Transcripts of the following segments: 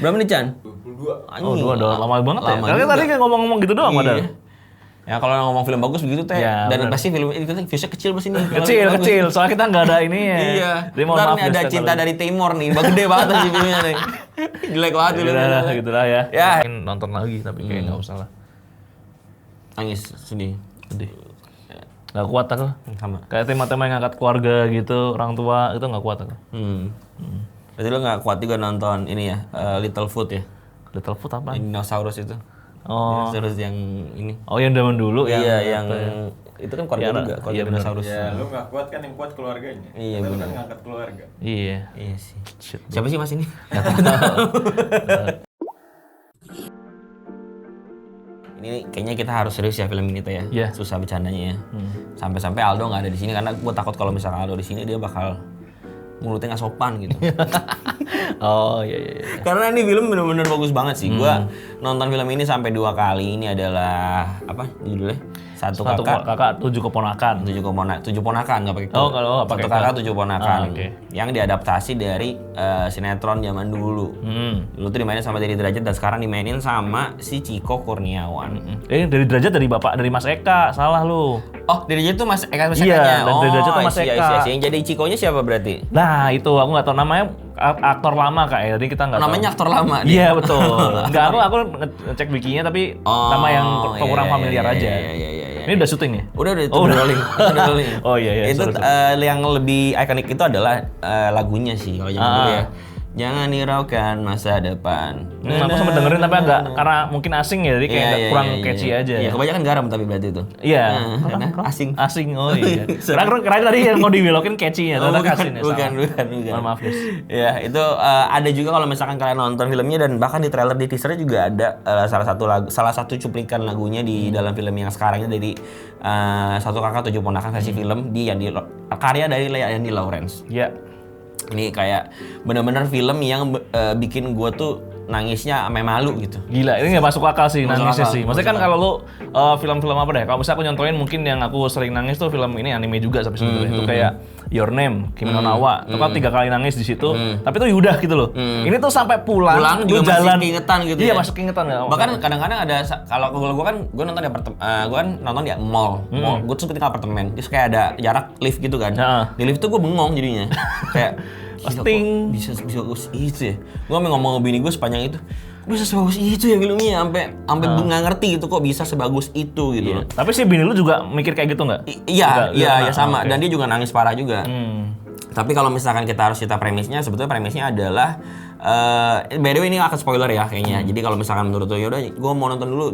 Berapa nih Chan? 22. Oh, 2 dolar lama banget ya. Lama Karena juga. tadi kayak ngomong-ngomong gitu doang padahal. Ya kalau ngomong film bagus begitu teh, Ya, dan bener. pasti film ini kita viewsnya kecil pasti nih. Kecil. Soalnya kita nggak ada ini ya. Iya. Jadi mohon Ntar maaf nih ada guys, Cinta kalau- dari Timor nih, gede banget sih filmnya nih. Jelek banget filmnya. gitu lah ya. Ya. Mungkin nonton lagi tapi kayak nggak usah lah. Nangis sedih. Sedih. Nggak kuat aku. Sama. Kayak tema-tema yang ngangkat keluarga gitu, orang tua itu nggak kuat aku. Berarti lo nggak kuat juga nonton ini ya, Little Foot ya? Little Foot apa? Dinosaurus itu. Oh. Dinosaurus yang ini. Oh yang zaman dulu Iya, yang yang itu kan keluarga juga, keluarga iya, bener. dinosaurus. Ya lu nggak kuat kan, yang kuat keluarganya. Iya, Kita benar. kan ngangkat keluarga. Iya. Iya sih. Shit. Siapa sih Mas ini? Ini kayaknya kita harus serius ya film ini teh ya. Iya. Susah bercandanya ya. Sampai-sampai Aldo nggak ada di sini karena gue takut kalau misalkan Aldo di sini dia bakal mulutnya nggak sopan gitu. Oh iya. Karena ini film bener-bener bagus banget sih. Gua nonton film ini sampai 2 kali. Ini adalah apa judulnya? Satu kakak, 7 keponakan. 7 ponakan nggak pakai Oh, kalau nggak pakai Satu kakak 7 ponakan. Ah, oke. Yang diadaptasi dari sinetron zaman dulu. Dulu tuh dimainin sama Dedi Derajat dan sekarang dimainin sama si Ciko Kurniawan. Dari derajat dari Mas Eka, salah lu. Oh, Dedi Derajat tuh Mas Eka Mas Iya, Ekanya. dan Dedi Derajat tuh Mas I see, Eka. I see, I see. Yang jadi Cikonya siapa berarti? Nah itu aku nggak tahu namanya aktor lama kak ya, jadi kita nggak tahu. Namanya aktor lama dia. Iya betul. Enggak, aku ngecek wikinya tapi nama yang kurang familiar aja. Iya. Ini udah syuting ya? Udah itu Oh, udah udah. rolling. Udah rolling. Oh iya. Itu sorry. yang lebih ikonik itu adalah lagunya sih kalau zaman dulu ya. Jangan hiraukan masa depan. Aku sempat dengerin tapi agak karena mungkin asing ya, jadi kayak kurang catchy aja. Iya, kebanyakan garam tapi berarti itu. Iya. Karena asing. Asing, oh iya. Kira tadi yang mau dibelokin catchy-nya, ternyata asing ya. Bukan. Mohon maaf guys. Ya, itu ada juga kalau misalkan kalian nonton filmnya dan bahkan di trailer di teasernya juga ada salah satu cuplikan lagunya di dalam film yang sekarang ini dari Satu Kakak 7 Ponakan versi film karya dari Yandi Lawrence. Iya. Ini kayak bener-bener film yang bikin gue tuh nangisnya sampai malu gitu. Gila, ini nggak masuk akal sih Masuk nangisnya akal, sih. Maksudnya kan kalau lu film-film apa deh? Kalau misalnya aku nyontoin mungkin yang aku sering nangis tuh film ini anime juga tapi sebenarnya itu kayak Your Name, Kimi no Na wa. Itu kan 3 kali nangis di situ. Tapi tuh udah gitu loh. Ini tuh sampai pulang Juga lu jalan masih keingetan gitu Iya, ya. masih keingetan ya. Bahkan kadang-kadang ada kalau gue kan gue nonton di mall. Gue tuh tinggal apartemen. Terus kayak ada jarak lift gitu kan. Heeh. Di lift tuh gue bengong jadinya. Kayak gila, kok Ting. bisa bagus itu ya. Gue ngomong sama bini gue sepanjang itu. Bisa sebagus itu ya filmnya sampai nggak ngerti gitu kok bisa sebagus itu gitu loh. Tapi si bini lu juga mikir kayak gitu nggak? Iya sama. Dan dia juga nangis parah juga. Hmm. Tapi kalau misalkan kita harus cerita premisnya, sebetulnya premisnya adalah by the way ini akan spoiler ya kayaknya. Jadi kalau misalkan menurut lo yaudah gue mau nonton dulu,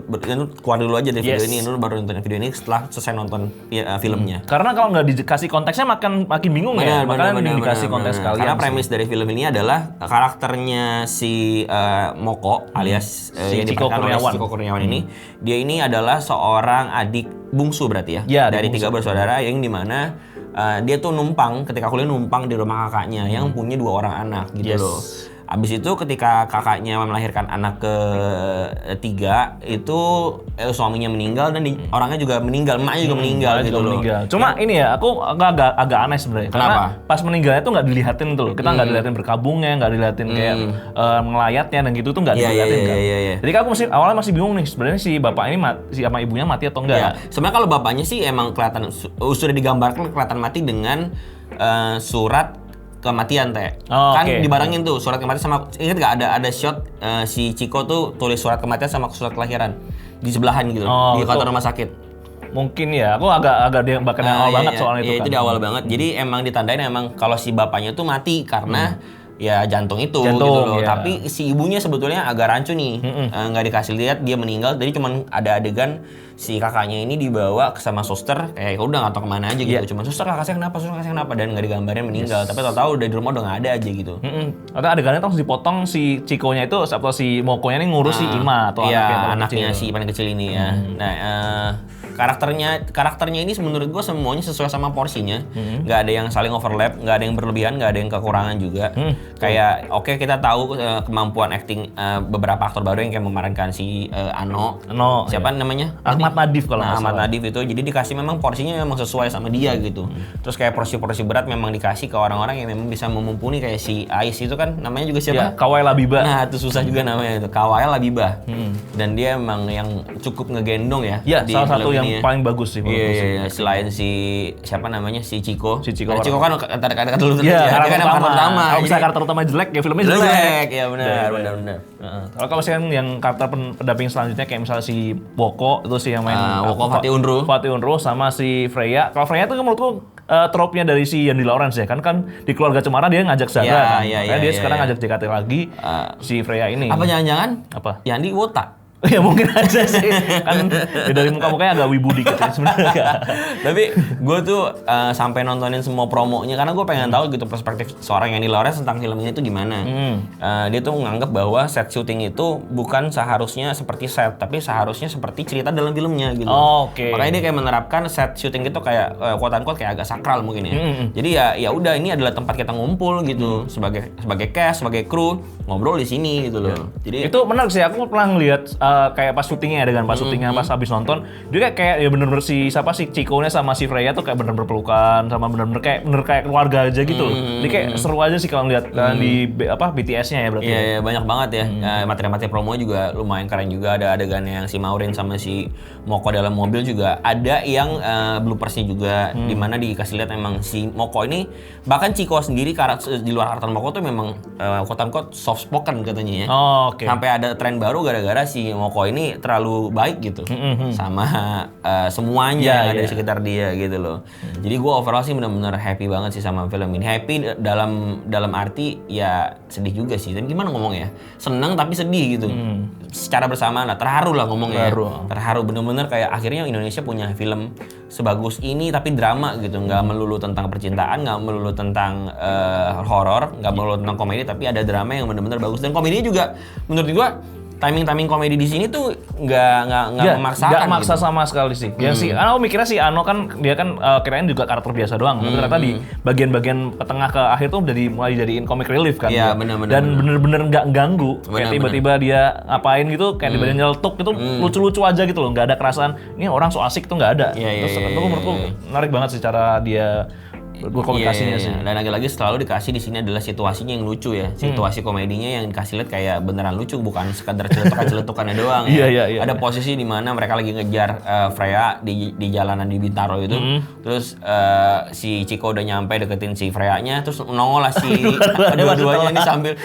keluar dulu aja dari video ini, lu baru nonton video ini setelah selesai nonton filmnya. Karena kalau nggak dikasih konteksnya makin bingung ya. Makanya dikasih konteks sekalian. Karena premis dari film ini adalah karakternya si Moko alias Si yang Ciko diperankan oleh Kurniawan. Ciko Kurniawan ini, dia ini adalah seorang adik bungsu berarti ya, Ya, dari adik 3 bersaudara yang dimana dia tuh ketika kuliah numpang di rumah kakaknya yang punya 2 orang anak gitu Yes. loh. Abis itu ketika kakaknya melahirkan anak ketiga itu suaminya meninggal dan orangnya juga meninggal, emaknya juga meninggal Makanya gitu juga loh. meninggal. Cuma ini ya, aku agak aneh sebenarnya. Karena Kenapa? pas meninggalnya tuh nggak dilihatin tuh loh. Kita nggak dilihatin berkabungnya, nggak dilihatin kayak ngelayatnya dan gitu tuh nggak dilihatin kan. Iya. Jadi aku awalnya masih bingung nih sebenarnya si bapak ini si sama ibunya mati atau enggak. Ya, sebenarnya kalau bapaknya sih emang kelihatan sudah digambarkan kelihatan mati dengan surat kematian teh. Oh, Kan oke. dibarengin tuh surat kematian sama, ingat nggak ada shot si Ciko tuh tulis surat kematian sama surat kelahiran di sebelahan gitu Oh, di kantor betul. rumah sakit. Mungkin ya, aku agak dia bahkan awal banget soal itu Iya, kan. itu di awal banget. Jadi emang ditandain emang kalau si bapaknya tuh mati karena ya jantung itu gitu loh. iya. Tapi si ibunya sebetulnya agak rancu nih. Nggak dikasih lihat dia meninggal. Jadi cuman ada adegan si kakaknya ini dibawa sama suster kayak udah nggak tahu kemana aja gitu. Iya. Cuman suster kakak saya kenapa dan nggak digambarin meninggal. Tapi tahu-tahu udah di rumah udah nggak ada aja gitu. Atau adegannya tuh harus dipotong si Cikonya itu atau si Mokonya ini ngurus si Ima atau Iya, anaknya anaknya kecil. si paling kecil ini ya. Nah, karakternya ini menurut gue semuanya sesuai sama porsinya. Nggak ada yang saling overlap, nggak ada yang berlebihan, nggak ada yang kekurangan juga. Kayak oke, kita tahu kemampuan acting beberapa aktor baru yang kayak memerankan si Ano. Siapa namanya? Ahmad Nadif kalau nggak Ahmad salah. Nadif itu. Jadi dikasih memang porsinya memang sesuai sama dia gitu. Terus kayak porsi-porsi berat memang dikasih ke orang-orang yang memang bisa memumpuni kayak si Ais itu kan namanya juga siapa? Ya, Kawai Labiba. Nah, itu susah juga namanya itu. Kawai Labiba. Dan dia emang yang cukup ngegendong ya. Ya, di salah satu film yang ini ya. paling bagus sih. Iya, selain si siapa namanya si Chico. Si Chico Karena Chico kan kata dulu Iya, dia kan karakter utama. Kalau bisa Jadi- karakter utama jelek, ya filmnya jelek. jelek, ya benar, Iya, benar. Kalau misalkan yang karakter pendamping selanjutnya kayak misalnya si Woko itu sih yang main Woko Fatih Unru. Fatih Unru sama si Freya. Kalau Freya itu menurutku trope-nya dari si Yandi Lawrence ya. Kan di Keluarga Cemara dia ngajak Zaga Iya, kan. iya, Makanya iya, dia iya, sekarang iya. ngajak JKT lagi si Freya ini. Apa jangan-jangan? Apa? Yandi Wota. Ya mungkin aja sih. Kan ya dari muka-mukanya agak wibu dikit ya sebenarnya. Tapi gue tuh sampai nontonin semua promonya karena gue pengen tahu gitu perspektif seorang Yandi Lawrence tentang filmnya itu gimana. Dia tuh menganggap bahwa set syuting itu bukan seharusnya seperti set, tapi seharusnya seperti cerita dalam filmnya gitu. Oke. Makanya dia kayak menerapkan set syuting itu kayak quote-unquote kayak agak sakral mungkin ya. Jadi ya udah ini adalah tempat kita ngumpul gitu sebagai cast, sebagai kru ngobrol di sini gitu loh. Jadi Itu menarik sih, aku pernah ngeliat kayak pas syutingnya ya, dengan pas syutingnya pas habis nonton dia kayak ya bener-bener si Chico-nya sama si Freya tuh kayak bener-bener pelukan sama bener-bener kayak keluarga aja gitu loh. Jadi kayak seru aja sih kalau ngeliat di BTS-nya ya berarti. Iya, banyak banget ya. Materi-materi promo juga lumayan keren juga. Ada adegannya yang si Maureen sama si Moko dalam mobil juga. Ada yang bloopersnya juga, di mana dikasih lihat emang si Moko ini, bahkan Chico sendiri di luar karakter Moko tuh memang quote-unquote soft spoken katanya ya. Oke. Sampai ada tren baru gara-gara si Moko ini terlalu baik gitu sama semuanya yang ada di sekitar dia gitu loh. Jadi gue overall sih benar-benar happy banget sih sama film ini. Happy dalam arti ya sedih juga sih. Tapi gimana ngomongnya? Seneng tapi sedih gitu. Secara bersamaan lah, terharu lah ngomongnya. Terharu bener-bener kayak akhirnya Indonesia punya film sebagus ini tapi drama gitu. Nggak melulu tentang percintaan, nggak melulu tentang horor, nggak melulu tentang komedi, tapi ada drama yang bener-bener bagus. Dan komedinya juga menurut gua timing komedi di sini tuh nggak memaksakan. Nggak maksa gitu. sama sekali sih. Ya sih, aku mikirnya si Ano kan dia kan kirain juga karakter biasa doang. Tapi ternyata di bagian-bagian tengah ke akhir tuh mulai jadiin comic relief kan. Iya, dia. benar-benar. Dan bener-bener nggak ganggu. Benar, Kayak tiba-tiba dia ngapain gitu, kayak tiba-tiba nyeletuk itu lucu-lucu aja gitu loh. Nggak ada kerasaan. Ini orang so asik tuh nggak ada. Iya, Terus iya, itu menurutku menarik banget sih cara dia berkomunikasinya sih. Dan lagi-lagi selalu dikasih di sini adalah situasinya yang lucu ya. Situasi komedinya yang dikasih lihat kayak beneran lucu, bukan sekadar celetukannya doang ya. Iya. Ada posisi di mana mereka lagi ngejar Freya di jalanan di Bintaro itu. Terus si Chico udah nyampe deketin si Freya-nya, terus nongol lah si dua-duanya ini sambil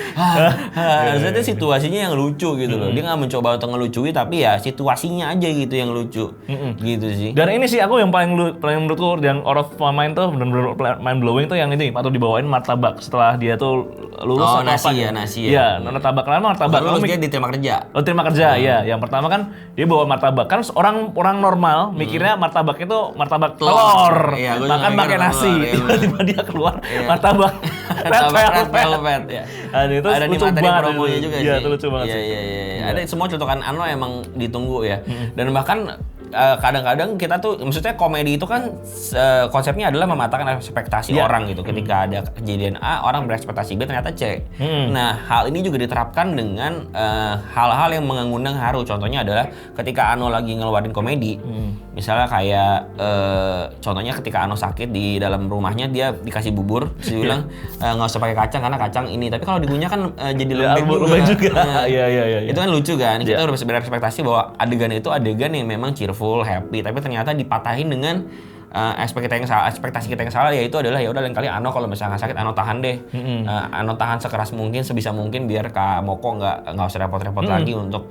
maksudnya situasinya yang lucu gitu loh. Dia nggak mencoba untuk ngelucui tapi ya situasinya aja gitu yang lucu. Gitu sih. Dan ini sih aku yang paling menurutku yang out of my mind tuh bener-bener mind blowing tuh yang ini atau dibawain martabak setelah dia tuh lulus atau nasi apa ya, gitu. nasi ya. Iya, martabak lama martabak. Lulus dia diterima kerja. Oh, terima kerja, ya. Yang pertama kan dia bawa martabak. Kan orang normal mikirnya martabak itu martabak telur. Iya, gua makan juga pakai mikir nasi. telur, iya, Tiba-tiba dia keluar martabak Red velvet ya. Itu Ada di lucu materi banget promonya juga sih. Iya, itu lucu banget Iya, sih. iya. Ada semua celutukan Ano emang ditunggu ya. Dan bahkan kadang-kadang kita tuh, maksudnya komedi itu kan konsepnya adalah mematahkan ekspektasi orang gitu. Ketika ada kejadian A, orang berekspektasi B, ternyata C. Nah, hal ini juga diterapkan dengan hal-hal yang mengundang haru. Contohnya adalah ketika Ano lagi ngeluarin komedi, misalnya kayak contohnya ketika Ano sakit di dalam rumahnya, dia dikasih bubur, terus dia bilang nggak usah pakai kacang karena kacang ini. Tapi kalau digunyah kan jadi lembek juga. Nah, iya. Itu kan lucu kan. Kita harus berekspektasi bahwa adegan itu adegan yang memang cheerful, happy, tapi ternyata dipatahin dengan ekspektasi kita yang salah, yaitu adalah ya udah lain kali Ano kalau misalnya sakit Ano tahan deh. Ano tahan sekeras mungkin, sebisa mungkin biar Kak Moko nggak usah repot-repot lagi untuk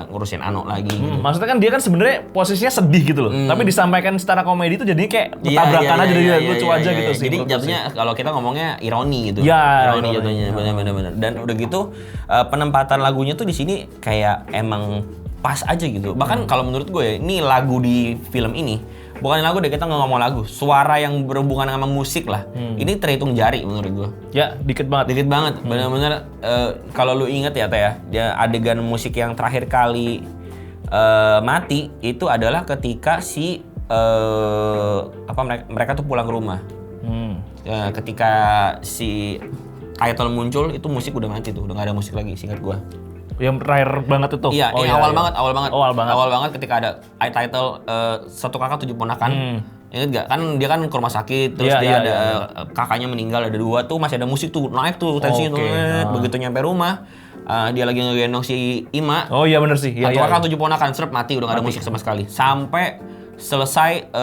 ngurusin Ano lagi. Gitu. Maksudnya kan dia kan sebenarnya posisinya sedih gitu loh. Tapi disampaikan secara komedi itu jadinya kayak bertabrakan aja, jadi lucu aja gitu sih. Jadi jatuhnya kalau kita ngomongnya ironi gitu. Ya, ironi jatuhnya, benar-benar. Dan udah gitu penempatan lagunya tuh di sini kayak emang pas aja gitu. Bahkan kalau menurut gue ya, ini lagu di film ini bukan lagu deh, kita nggak ngomong lagu, suara yang berhubungan sama musik lah. Ini terhitung jari menurut gue. Ya, dikit banget. Dikit banget, benar-benar. Kalau lu inget ya Teh ya, dia adegan musik yang terakhir kali mati itu adalah ketika si mereka tuh pulang ke rumah. Ketika si title muncul itu musik udah mati tuh, udah nggak ada musik lagi, seingat gua. Yang terakhir banget itu. Iya, awal banget. Awal banget ketika ada title Satu Kakak Tujuh Ponakan. Ingat gak? Kan dia kan ke rumah sakit, terus dia ada kakaknya meninggal, ada 2 tuh, masih ada musik tuh, naik tuh tensi tuh. Begitu nyampe rumah, dia lagi ngegendong si Ima. Oh iya bener sih. Satu Kakak Tujuh Ponakan, serp mati, udah gak ada musik sama sekali. Sampai selesai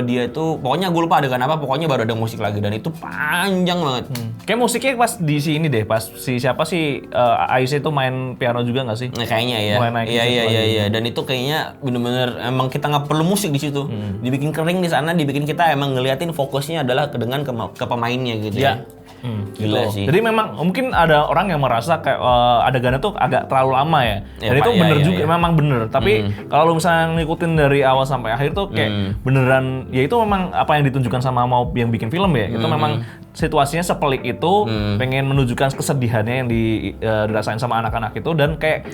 dia tuh, pokoknya gue lupa adegan apa, pokoknya baru ada musik lagi dan itu panjang banget. Kayak musiknya pas di sini deh, pas si siapa sih Ais itu main piano juga nggak sih? Nah, kayaknya ya. Iya. Dan itu kayaknya bener-bener emang kita nggak perlu musik di situ. Dibikin kering di sana, dibikin kita emang ngeliatin fokusnya adalah dengan ke pemainnya gitu ya. Gila sih. Jadi memang mungkin ada orang yang merasa kayak adegannya tuh agak terlalu lama ya. Dan itu bener juga, memang bener. Tapi kalau misalnya ngikutin dari awal sampai akhir tuh kayak beneran, ya itu memang apa yang ditunjukkan sama mau yang bikin film ya. Itu memang situasinya sepelik itu, pengen menunjukkan kesedihannya yang dirasain sama anak-anak itu dan kayak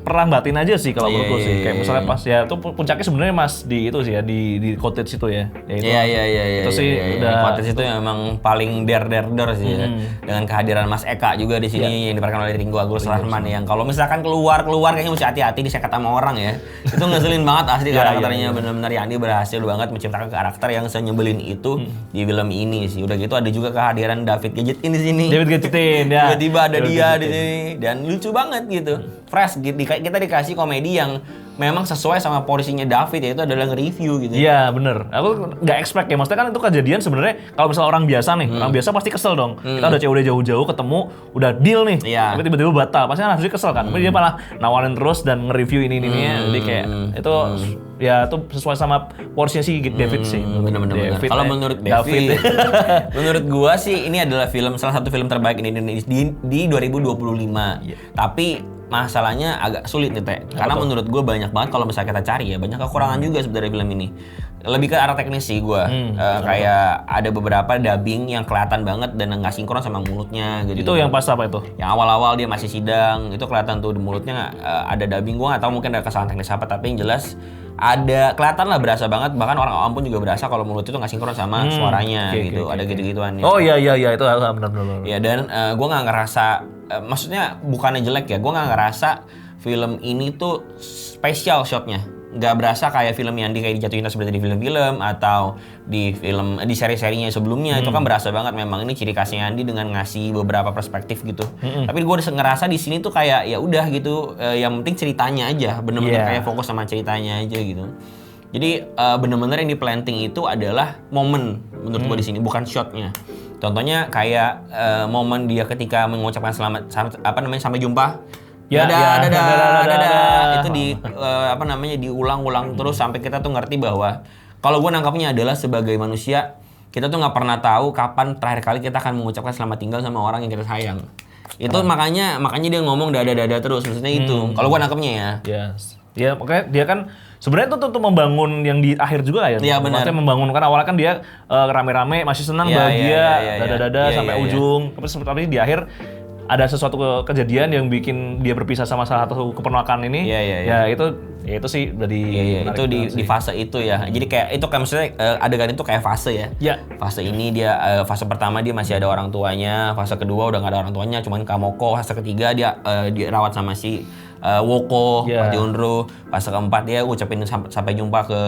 perang batin aja sih kalau menurutku sih. Kayak misalnya pas ya itu puncaknya sebenarnya mas di itu sih ya, di cottage itu ya. Itu sih udah cottage itu memang paling der sih ya. Dengan kehadiran Mas Eka juga di sini yang diperankan oleh Ringo Agus Rahman yang kalau misalkan keluar kayaknya mesti hati-hati disekat sama orang ya. Itu ngeselin banget asli karakternya, benar-benar Yandi berhasil banget menciptakan karakter yang senyebelin itu di film ini sih. Udah gitu ada juga kehadiran David Gadgetin di sini. David Gadgetin ya. Tiba-tiba ada dia di sini dan lucu banget gitu. Fresh kita dikasih komedi yang memang sesuai sama porsinya David, yaitu adalah nge-review gitu. Iya bener, aku nggak expect ya, maksudnya kan itu kejadian sebenarnya kalau misalnya orang biasa nih, orang biasa pasti kesel dong. Kita udah COD jauh-jauh ketemu, udah deal nih, tapi tiba-tiba batal, pasti kan harusnya kesel kan. Tapi dia malah nawarin terus dan nge-review ini jadi kayak itu ya itu sesuai sama porsinya si David sih. Bener. Kalau menurut David, menurut gua sih ini adalah salah satu film terbaik di 2025. Tapi masalahnya agak sulit nih Teh, karena menurut gue banyak banget kalau misalnya kita cari ya, banyak kekurangan juga sebenarnya film ini. Lebih ke arah teknis sih gue, kayak ada beberapa dubbing yang kelihatan banget dan nggak sinkron sama mulutnya gitu. Itu yang pas apa itu? Yang awal-awal dia masih sidang, itu kelihatan tuh di mulutnya ada dubbing, gue nggak tahu mungkin ada kesalahan teknis apa, tapi yang jelas ada kelihatan lah, berasa banget, bahkan orang awam pun juga berasa kalau mulut itu nggak sinkron sama suaranya gitu. Ada gitu-gituan. Oh iya itu benar. Ya dan gue nggak ngerasa, maksudnya bukannya jelek ya, gue nggak ngerasa film ini tuh spesial shotnya, nggak berasa kayak film yang kayak dijatuhin seperti di film-film atau di seri-serinya sebelumnya. Itu kan berasa banget memang ini ciri khasnya Andi dengan ngasih beberapa perspektif gitu. Tapi gue ngerasa di sini tuh kayak ya udah gitu, yang penting ceritanya aja, bener-bener kayak fokus sama ceritanya aja gitu. Jadi bener-bener yang di planting itu adalah momen menurut gue di sini, bukan shotnya. Contohnya kayak momen dia ketika mengucapkan sampai jumpa. Dadah. Itu diulang-ulang terus sampai kita tuh ngerti bahwa kalau gue nangkapnya adalah sebagai manusia kita tuh nggak pernah tahu kapan terakhir kali kita akan mengucapkan selamat tinggal sama orang yang kita sayang. Itu makanya dia ngomong dadah terus, maksudnya itu. Kalau gue nangkapnya ya. Ya makanya dia kan sebenarnya itu untuk membangun yang di akhir juga ya. Iya benar. Maksudnya membangun, kan awalnya kan dia rame-rame masih senang, bahagia, dadah sampai ujung. Tapi di akhir ada sesuatu kejadian yang bikin dia berpisah sama salah satu keponakan ini. Ya itu sih dari itu di fase itu ya. Jadi kayak itu kan maksudnya adegan itu kayak fase ya. Fase ini dia fase pertama dia masih ada orang tuanya, fase kedua udah nggak ada orang tuanya, cuman Kamoko, fase ketiga dia dirawat sama si Woko, Mati Unru, fase keempat dia ucapin sampai jumpa ke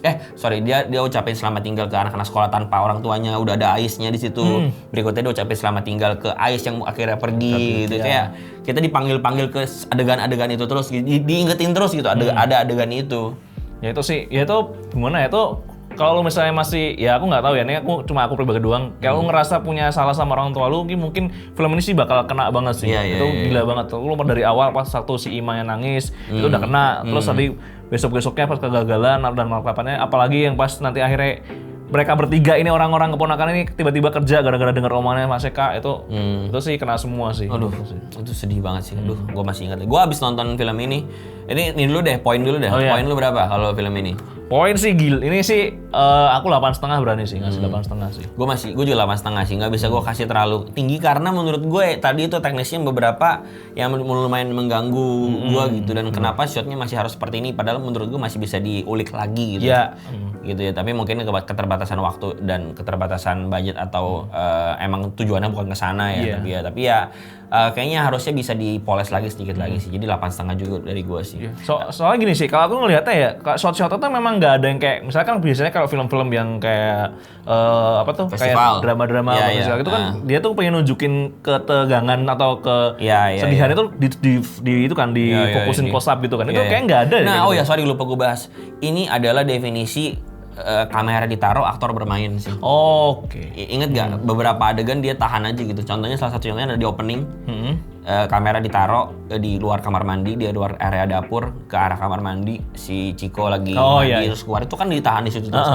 dia ucapin selamat tinggal ke anak-anak sekolah tanpa orang tuanya, udah ada Aisnya di situ. Berikutnya dia ucapin selamat tinggal ke Ais yang akhirnya pergi gitu. Kayak kita dipanggil ke adegan-adegan itu terus, diingetin terus gitu, ada adegan itu. Ya itu sih, ya itu gimana ya, itu kalau misalnya masih, ya aku nggak tahu ya, ini aku pribadi doang. Kalau lu ngerasa punya salah sama orang tua lu, mungkin film ini sih bakal kena banget sih. Itu gila banget. Lu dari awal pas waktu si Ima yang nangis, itu udah kena. Terus tadi besok-besoknya pas kegagalan dan malapetanya, apalagi yang pas nanti akhirnya mereka bertiga ini orang-orang keponakan ini tiba-tiba kerja gara-gara dengar omongannya Mas Eka, itu sih kena semua sih. Aduh, itu sedih banget sih. Aduh, gue masih ingat. Gue abis nonton film ini. Ini dulu deh, poin dulu deh. Poin lu berapa kalau film ini? Poin sih ini sih aku 8,5 berani sih, ngasih 8,5 sih. Gue juga 8,5 sih, nggak bisa gue kasih terlalu tinggi karena menurut gue tadi itu teknisnya beberapa yang lumayan mengganggu gue gitu, dan kenapa shotnya masih harus seperti ini padahal menurut gue masih bisa diulik lagi gitu. Iya. Gitu ya, tapi mungkin keterbatasan waktu dan keterbatasan budget atau emang tujuannya bukan ke sana ya, tapi ya kayaknya harusnya bisa dipoles lagi sedikit lagi sih. Jadi 8,5 juga dari gue sih. Soalnya gini sih, kalau aku ngelihatnya ya, shot-shotnya tuh memang nggak ada yang kayak, misalkan biasanya kalau film-film yang kayak apa tuh, Festival. kayak drama-drama festival itu kan dia tuh pengen nunjukin ketegangan atau kesedihan itu di itu kan difokusin close up gitu kan. Itu kayak nggak ada. Nah, sorry lupa gue bahas. Ini adalah definisi kamera ditaruh, aktor bermain sih. Oke. Ingat gak beberapa adegan dia tahan aja gitu. Contohnya salah satu contohnya ada di opening. Kamera ditaruh di luar kamar mandi, dia luar area dapur ke arah kamar mandi, si Chico lagi mandi terus keluar, itu kan ditahan di situ terus.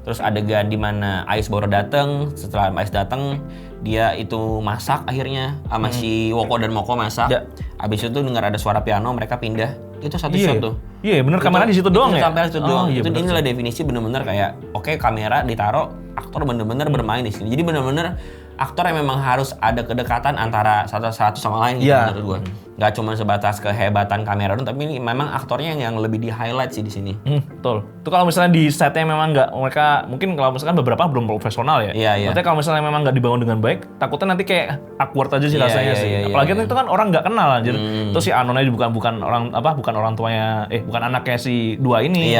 Terus adegan di mana Ais baru datang, setelah Ais datang dia itu masak akhirnya sama si Woko dan Moko masak. Abis itu dengar ada suara piano, mereka pindah. Itu satu shot tuh. Iya, bener, kamera di situ doang ya. Kamera di situ doang. Itu inilah definisi bener-bener kayak oke, kamera ditaruh, aktor bener-bener bermain di sini. Jadi bener-bener aktor yang memang harus ada kedekatan antara satu sama lain gitu menurut gue. Nggak cuma sebatas kehebatan kamera doang, tapi memang aktornya yang lebih di highlight sih di sini. Betul. Itu kalau misalnya di setnya memang nggak, mereka mungkin kalau misalkan beberapa belum profesional ya. Iya. Maksudnya kalau misalnya memang nggak dibangun dengan baik, takutnya nanti kayak awkward aja sih rasanya sih. Apalagi itu kan orang nggak kenal anjir. Terus si Anonnya bukan orang tuanya, bukan anaknya si dua ini.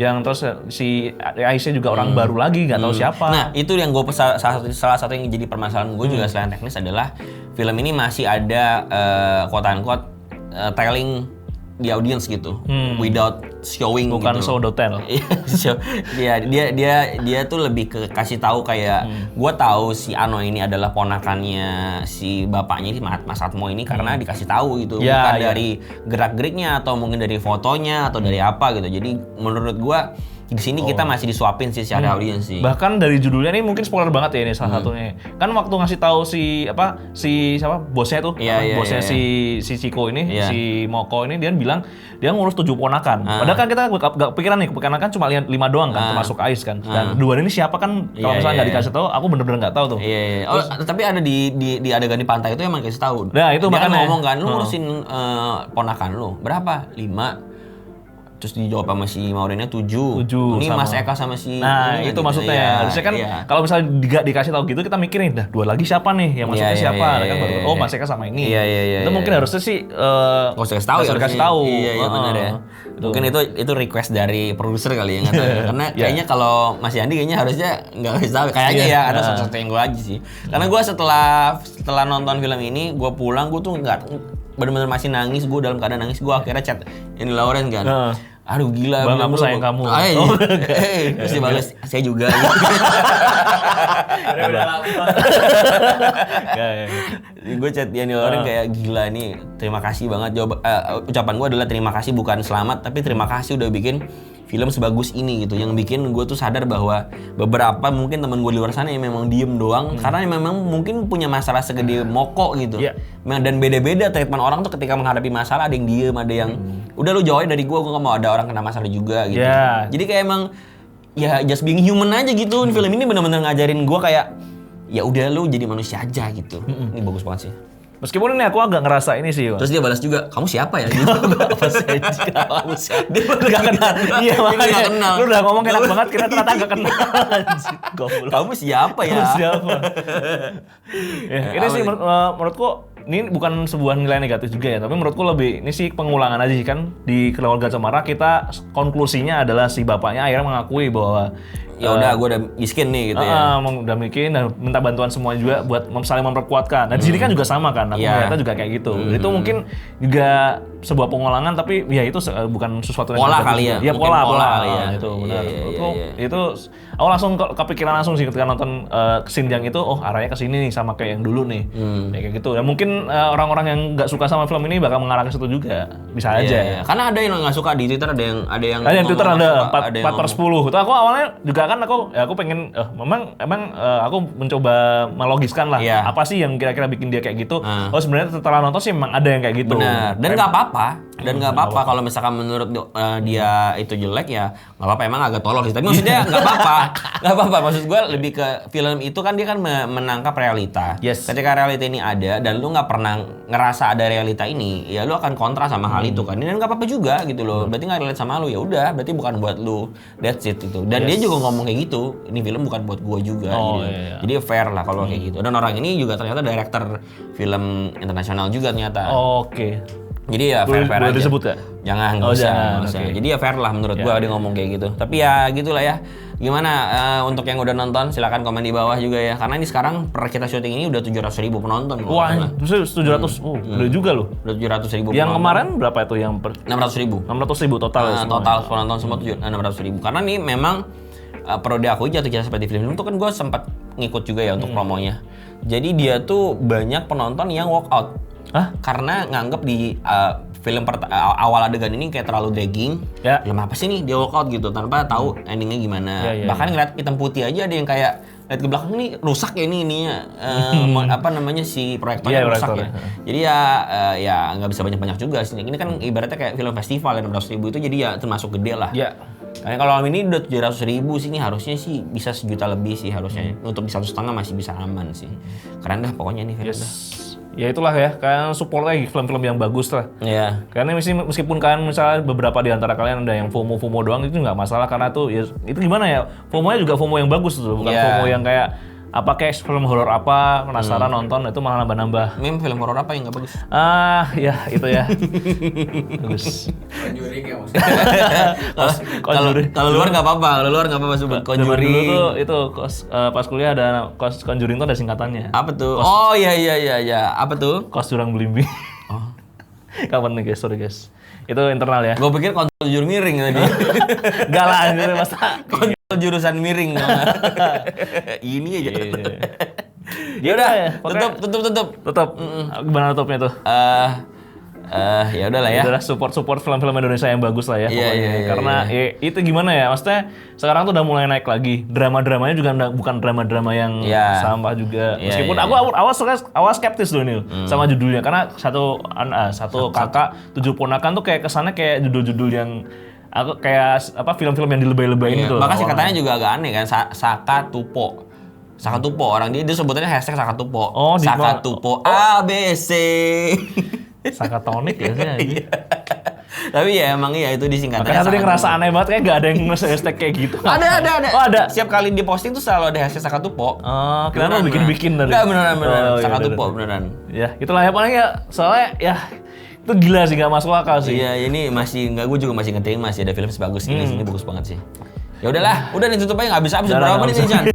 Yang terus si Aisyah juga orang baru lagi, nggak tahu siapa. Nah, itu yang gue salah satu yang jadi permasalahan gue juga selain teknis adalah film ini masih ada quote-unquote telling di audience gitu, without showing bukan gitu. show dotel. dia tuh lebih ke kasih tahu kayak gue tahu si Ano ini adalah ponakannya si bapaknya si Mas Atmo ini karena dikasih tahu gitu, bukan dari gerak-geriknya atau mungkin dari fotonya atau dari apa gitu. Jadi menurut gue di sini kita masih disuapin sih secara audiens sih. Bahkan dari judulnya nih mungkin spoiler banget ya ini salah satunya. Kan waktu ngasih tahu si siapa bosnya tuh, bosnya si Chico ini, si Moko ini, dia bilang dia ngurus 7 ponakan. Padahal kan kita gak kepikiran nih, kan cuma 5 doang kan, termasuk Ais kan. Dan dua ini siapa kan kalau misalnya nggak dikasih tahu, aku bener-bener nggak tahu tuh. Oh, tapi ada di adegan di pantai itu emang kasih tahu. Nah, itu dia makanya kan ngomong kan, lu ngurusin ponakan lu berapa? 5. Terus dijawab sama si Maureennya 7. Ini sama Mas Eka sama si itu gitu, maksudnya. Harusnya kan kalau misalnya dikasih tahu gitu kita mikirin dah 2 lagi siapa nih? Yang maksudnya siapa? Kan baru Mas Eka sama ini. Itu mungkin harusnya sih dikasih tahu. Iya, benar ya. Mungkin itu request dari produser kali ya, nggak tahu. Karena kayaknya kalau Mas Yandi kayaknya harusnya nggak kasih tahu. Kayaknya ya ada satu yang gue aja sih. Karena gue setelah nonton film ini, gue pulang gue tuh nggak benar-benar masih nangis. Gue dalam keadaan nangis. Gue akhirnya chat ini Lauren kan. Aduh gila, Bang, aku sayang kamu. Terus dia balas, saya juga. Gue chat dia nih orang kayak gila nih, terima kasih banget. Ucapan gue adalah terima kasih, bukan selamat, tapi terima kasih udah bikin film sebagus ini gitu. Yang bikin gue tuh sadar bahwa beberapa mungkin teman gue di luar sana yang memang diem doang karena memang mungkin punya masalah segede Moko gitu. Dan beda-beda treatment orang tuh ketika menghadapi masalah, ada yang diem, ada yang udah lu jauhin dari gue gak mau ada orang kena masalah juga gitu. Jadi kayak emang ya just being human aja gitu. Film ini benar-benar ngajarin gue kayak ya udah lu jadi manusia aja gitu. Ini bagus banget sih. Meskipun ini aku agak ngerasa ini sih. Terus dia balas juga, kamu siapa ya? Gitu. Kamu siapa? Dia gak kenal. Iya, makanya gak kenal. Lu udah ngomong enak banget, kita ternyata gak kenal. Kamu siapa ya? Kamu siapa? Ini sih menurutku ini bukan sebuah nilai negatif juga ya, tapi menurutku lebih ini sih pengulangan aja sih kan. Di Keluarga Cemara kita konklusinya adalah si bapaknya akhirnya mengakui bahwa ya udah gue udah miskin nih gitu ya. Udah miskin dan minta bantuan semua juga buat saling memperkuatkan. Dan di sini kan juga sama kan, aku melihatnya juga kayak gitu. Itu mungkin juga sebuah pengulangan, tapi ya itu bukan sesuatu yang pola kali ya. Ya pola kali ya. Itu benar. Itu aku langsung kepikiran langsung sih ketika nonton scene yang itu, arahnya ke sini nih sama kayak yang dulu nih. Kayak gitu. Dan mungkin orang-orang yang nggak suka sama film ini bakal mengarah ke situ juga. Bisa aja. Karena ada yang nggak suka di Twitter, ada yang Twitter ada 4/10. Itu aku awalnya juga kan aku pengen emang aku mencoba melogiskan lah apa sih yang kira-kira bikin dia kayak gitu. Sebenarnya setelah nonton sih memang ada yang kayak gitu. Benar. Dan nggak apa-apa. Dan nggak apa-apa kalau misalkan menurut dia itu jelek ya nggak apa-apa, emang agak tolol sih. Tapi maksudnya nggak apa-apa, nggak apa-apa. Maksud gue lebih ke film itu kan dia kan menangkap realita. Yes. Ketika realita ini ada dan lu nggak pernah ngerasa ada realita ini, ya lu akan kontra sama hal itu kan. Dan nggak apa-apa juga gitu loh. Berarti nggak relate sama lu, ya udah. Berarti bukan buat lu. That's it itu. Dan dia juga ngomong kayak gitu. Ini film bukan buat gue juga. Oh, gitu. iya. Jadi fair lah kalau kayak gitu. Dan orang ini juga ternyata director film internasional juga ternyata. Oke. Jadi ya fair-fair Boleh aja. disebut ya? Jangan, nggak Oh, usah, jangan, nggak usah. oke. Jadi ya fair lah menurut gua dia ngomong kayak gitu. Tapi ya gitulah ya. Gimana untuk yang udah nonton silakan komen di bawah juga ya. Karena ini sekarang per kita syuting ini udah 700.000 penonton. kalau Wah, nggak salah. terus 700. Udah juga loh. Udah 700.000 Yang penonton. kemarin berapa itu yang 600.000. 600.000 total ya semua? Total penonton semua 600.000. Karena nih memang perlu diakui Jatuh Cinta Seperti Film itu kan gue sempat ngikut juga ya untuk promonya. Jadi dia tuh banyak penonton yang walk out. Hah? Karena nganggep di film awal adegan ini kayak terlalu dragging. Ya. Film apa sih nih dia walk out gitu tanpa tahu endingnya gimana. Ya, Bahkan ngeliat hitam putih aja ada yang kayak lihat ke belakang nih rusak ya ininya apa namanya si proyektornya Iya, rusak ya. proyektornya. Jadi ya nggak bisa banyak-banyak juga sih. Ini kan ibaratnya kayak film festival yang 600.000 itu jadi ya termasuk gede lah. Ya. Karena kalau ini udah 700.000 sih, ini harusnya sih bisa 1 juta lebih sih harusnya. Untuk di 1,5 masih bisa aman sih. Keren dah pokoknya nih film dah. Ya itulah ya, kan support lagi film-film yang bagus lah. Iya. Karena meskipun kan misalnya beberapa di antara kalian ada yang FOMO doang itu nggak masalah karena tuh ya itu gimana ya, FOMO-nya juga FOMO yang bagus tuh, bukan Iya. FOMO yang kayak apa kayak film horor apa penasaran nonton itu malah nambah-nambah. Meme film horor apa yang nggak bagus? Ya itu ya. Bagus. Conjuring ya maksudnya. Kalau luar nggak apa-apa, kalau luar nggak apa-apa sebut Zaman dulu Conjuring. tuh itu pas kuliah ada Conjuring tuh ada singkatannya. Apa tuh? Oh iya. Apa tuh? Kos jurang belimbing. Oh. Kapan nih guys, sorry guys. Itu internal ya. Gue pikir kontrol jur miring tadi. Enggak lah, itu masa. Kontrol jurusan miring. Ini aja. Iya. Ya udah, Ya, pokoknya- tutup. Tetap. Gimana tutupnya tuh? Ya udahlah ya. Adalah support film-film Indonesia yang bagus lah ya. Iya, pokoknya. iya, Karena ya, itu gimana ya? Maksudnya sekarang tuh udah mulai naik lagi. Drama-dramanya juga bukan drama-drama yang Iya. sampah juga. Iya, Meskipun iya, aku awal skeptis dulu nih sama judulnya karena satu kakak 7 ponakan tuh kayak kesannya kayak judul-judul yang aku kayak apa film-film yang dilebay-lebayin gitu. Bahkan sih katanya juga agak aneh kan, Saka Tupo. Saka Tupo orang dia sebutannya hashtag Saka Tupo. Oh, di Saka mana? Tupo ABC. Sakatonik ya sih. Tapi ya emang iya itu disingkatannya. Makanya tadi Saka ngerasa Tupo. aneh banget kayak gak ada yang nge-hashtag kayak gitu. Ada. Oh ada. Setiap kali di posting tuh selalu ada hashtag Saka Tupo. Oh, kira lo bikin-bikin tadi. Enggak beneran. Oh, iya, Saka udah, Tupo udah. beneran. Ya, itulah ya paling ya. Soalnya ya itu gila sih, gak masuk akal sih. Iya, ini masih enggak, gue juga masih ngeting masih ada film sebagus ini, ini bagus banget sih. Ya udahlah, udah nih tutup aja nggak bisa Udah, berapa nggak menit bisa. nih, Chan?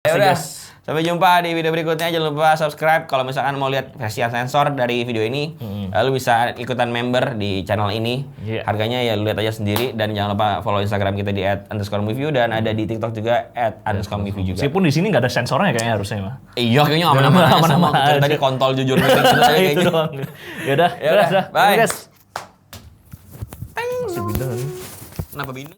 Ya udah, Sampai jumpa di video berikutnya. Jangan lupa subscribe kalau misalkan mau lihat versi sensor dari video ini. Lalu bisa ikutan member di channel ini. Iya. Harganya ya lu lihat aja sendiri, dan jangan lupa follow Instagram kita di @_movie dan ada di TikTok juga @_movie juga. Meskipun di sini nggak ada sensornya kayaknya harusnya mah. Iya, kayaknya aman-aman aja sama Aman-aman aja. tadi kontol jujur gitu aja Itu kayaknya. doang. Yaudah, Yaudah, bye. guys. Kenapa bini?